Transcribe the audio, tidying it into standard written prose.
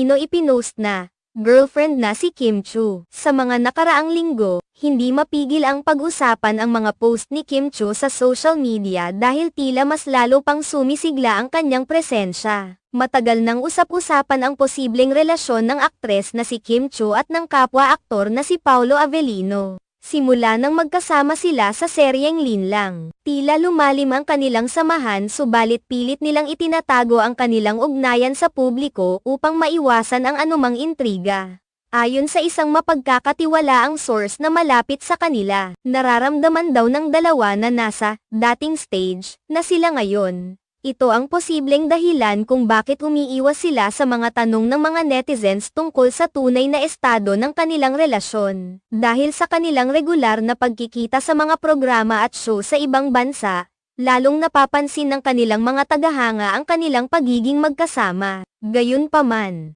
Avelino ipinost na girlfriend na si Kim Chu. Sa mga nakaraang linggo, hindi mapigil ang pag-usapan ang mga post ni Kim Chu sa social media dahil tila mas lalo pang sumisigla ang kanyang presensya. Matagal nang usap-usapan ang posibleng relasyon ng aktres na si Kim Chu at ng kapwa-aktor na si Paolo Avelino. Simula nang magkasama sila sa seryeng Linlang, tila lumalim ang kanilang samahan subalit pilit nilang itinatago ang kanilang ugnayan sa publiko upang maiwasan ang anumang intriga. Ayon sa isang mapagkakatiwalaang source na malapit sa kanila, nararamdaman daw ng dalawa na nasa dating stage na sila ngayon. Ito ang posibleng dahilan kung bakit umiiwas sila sa mga tanong ng mga netizens tungkol sa tunay na estado ng kanilang relasyon. Dahil sa kanilang regular na pagkikita sa mga programa at show sa ibang bansa, lalong napapansin ng kanilang mga tagahanga ang kanilang pagiging magkasama. Gayunpaman,